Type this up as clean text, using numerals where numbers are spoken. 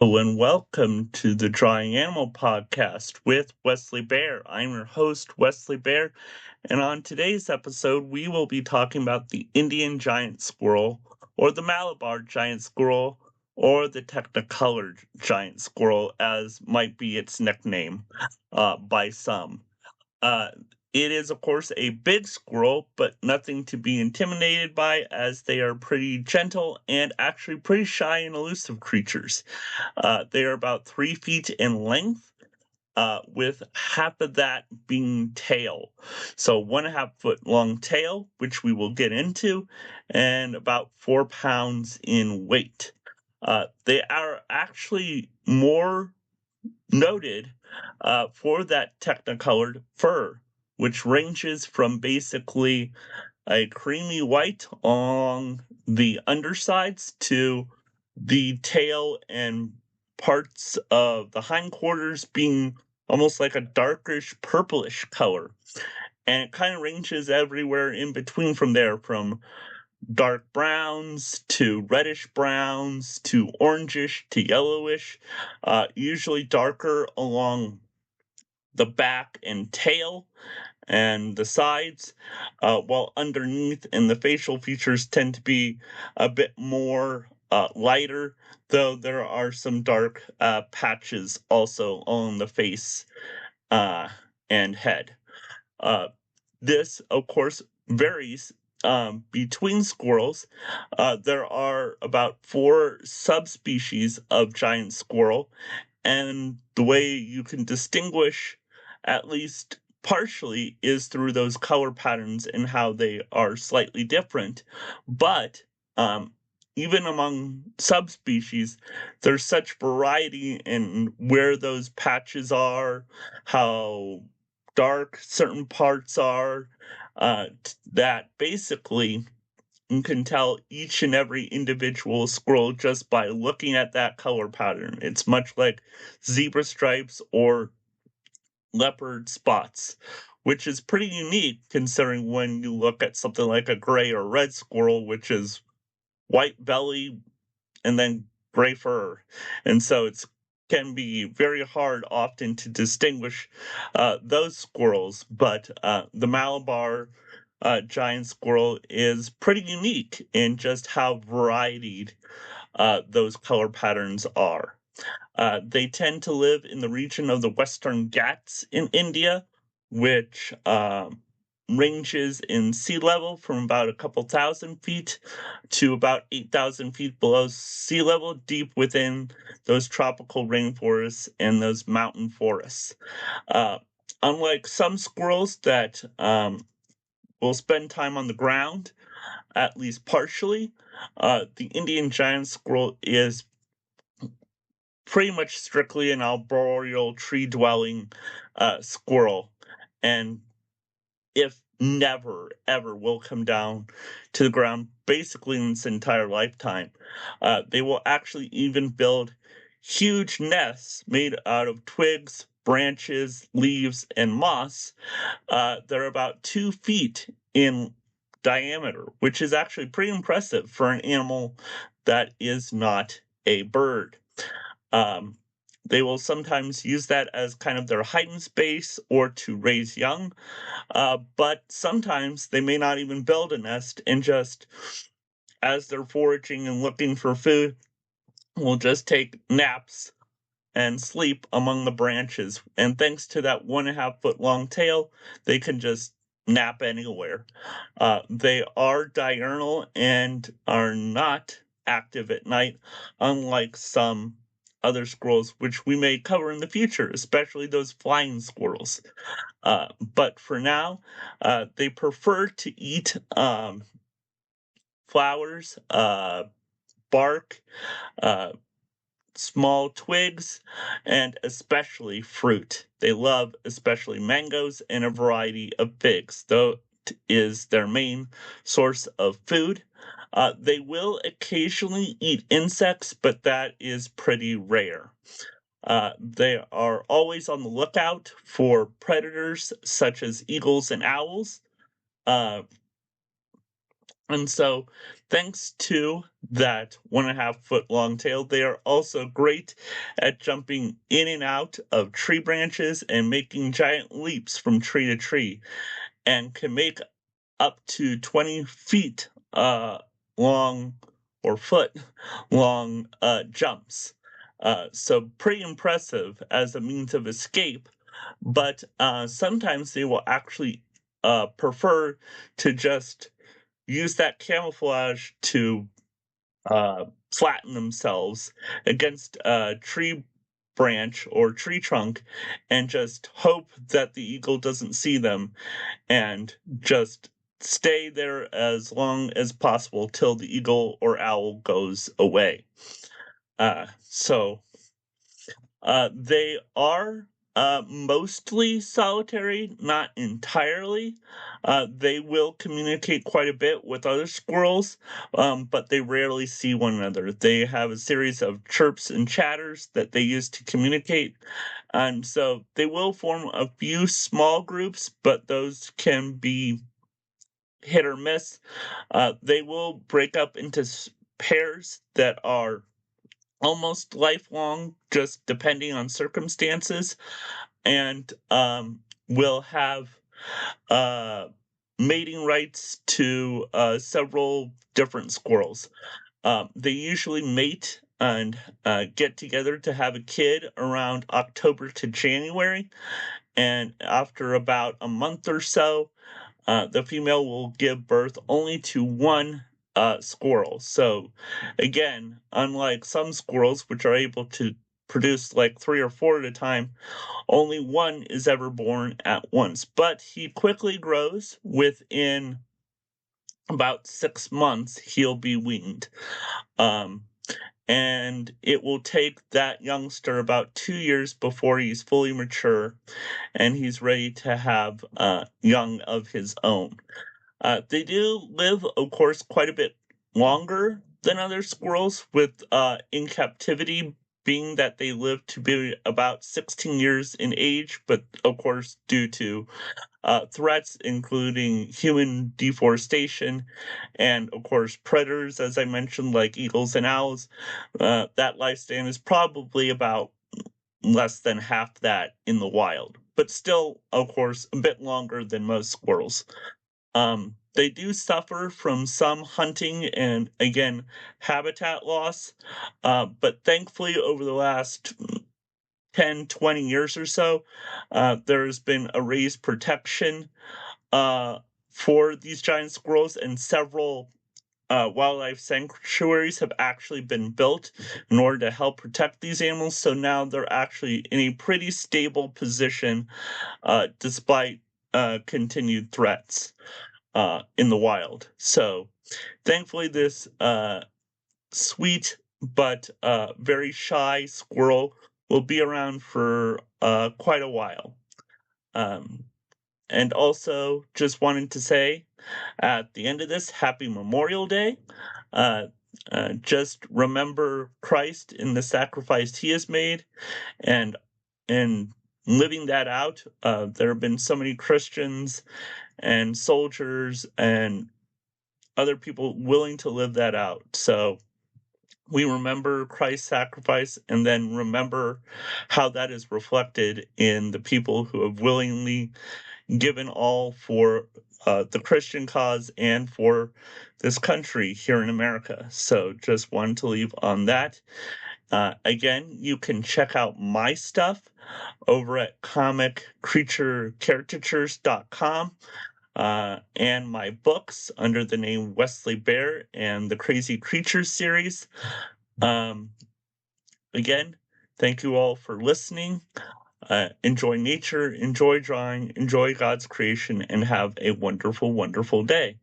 Hello and welcome to the Drawing Animal Podcast with Wesley Bear. I'm your host, Wesley Bear, and on today's episode, we will be talking about the Indian giant squirrel, or the Malabar giant squirrel, or the Technicolor giant squirrel, as might be its nickname by some. Uh, it is, of course, a big squirrel, but nothing to be intimidated by, as they are pretty gentle and actually pretty shy and elusive creatures. They are about 3 feet in length, with half of that being tail. So 1.5 foot long tail, which we will get into, and about 4 pounds in weight. They are actually more noted for that technicolored fur, which ranges from basically a creamy white on the undersides to the tail and parts of the hindquarters being almost like a darkish purplish color. And it kind of ranges everywhere in between from there, from dark browns to reddish browns to orangish to yellowish, usually darker along the back and tail and the sides, while underneath and the facial features tend to be a bit more lighter, though there are some dark patches also on the face uh, and head. Uh, this, of course, varies between squirrels. There are about four subspecies of giant squirrel, and the way you can distinguish, at least partially, is through those color patterns and how they are slightly different. But um, even among subspecies, there's such variety in where those patches are, how dark certain parts are, that basically you can tell each and every individual squirrel just by looking at that color pattern. It's much like zebra stripes or leopard spots, which is pretty unique considering when you look at something like a gray or red squirrel, which is white belly and then gray fur. And so it's can be very hard often to distinguish those squirrels, but the Malabar giant squirrel is pretty unique in just how varied those color patterns are. They tend to live in the region of the Western Ghats in India, which ranges in sea level from about a couple thousand feet to about 8,000 feet below sea level, deep within those tropical rainforests and those mountain forests. Uh, Unlike some squirrels that will spend time on the ground, at least partially, the Indian giant squirrel is pretty much strictly an arboreal tree dwelling squirrel, and if never ever will come down to the ground basically in its entire lifetime. They will actually even build huge nests made out of twigs, branches, leaves, and moss. They're about 2 feet in diameter, which is actually pretty impressive for an animal that is not a bird. Um, they will sometimes use that as kind of their hiding space or to raise young, but sometimes they may not even build a nest and just, as they're foraging and looking for food, will just take naps and sleep among the branches. And thanks to that 1.5 foot long tail, they can just nap anywhere. They are diurnal and are not active at night, unlike some other squirrels, which we may cover in the future, especially those flying squirrels. But for now, they prefer to eat flowers, bark, uh, small twigs, and especially fruit. They love especially mangoes and a variety of figs, though it is their main source of food. They will occasionally eat insects, but that is pretty rare. They are always on the lookout for predators such as eagles and owls. Uh, And so, thanks to that 1.5 foot long tail, they are also great at jumping in and out of tree branches and making giant leaps from tree to tree, and can make up to 20 feet long or foot long jumps. So, pretty impressive as a means of escape, but sometimes they will actually prefer to just use that camouflage to flatten themselves against a tree branch or tree trunk and just hope that the eagle doesn't see them and just stay there as long as possible till the eagle or owl goes away. So they are mostly solitary, not entirely. They will communicate quite a bit with other squirrels, but they rarely see one another. They have a series of chirps and chatters that they use to communicate. And so they will form a few small groups, but those can be hit or miss. They will break up into pairs that are almost lifelong, just depending on circumstances, and will have uh, mating rights to several different squirrels. They usually mate and get together to have a kid around October to January, and after about a month or so, the female will give birth only to one squirrel. So, again, unlike some squirrels, which are able to produce like 3 or 4 at a time, only one is ever born at once. But he quickly grows. Within about 6 months, he'll be weaned. Um, and it will take that youngster about 2 years before he's fully mature and he's ready to have young of his own. They do live, of course, quite a bit longer than other squirrels, with in captivity being that they live to be about 16 years in age, but of course, due to threats, including human deforestation and, of course, predators, as I mentioned, like eagles and owls, that lifespan is probably about less than half that in the wild, but still, of course, a bit longer than most squirrels. They do suffer from some hunting and, again, habitat loss, but thankfully, over the last 10, 20 years or so, there's been a raised protection uh, for these giant squirrels, and several wildlife sanctuaries have actually been built in order to help protect these animals. So now they're actually in a pretty stable position despite continued threats in the wild. So thankfully, this sweet but very shy squirrel will be around for quite a while. Um, and also, just wanted to say at the end of this, Happy Memorial Day. Uh, just remember Christ in the sacrifice he has made, and and living that out. There have been so many Christians and soldiers and other people willing to live that out. So we remember Christ's sacrifice and then remember how that is reflected in the people who have willingly given all for the Christian cause and for this country here in America. So just wanted to leave on that. Again, you can check out my stuff over at creaturecaricatures.com. And my books under the name Wesley Bear and the Crazy Creatures series. Um, Again, thank you all for listening. Enjoy nature, enjoy drawing, enjoy God's creation, and have a wonderful, wonderful day.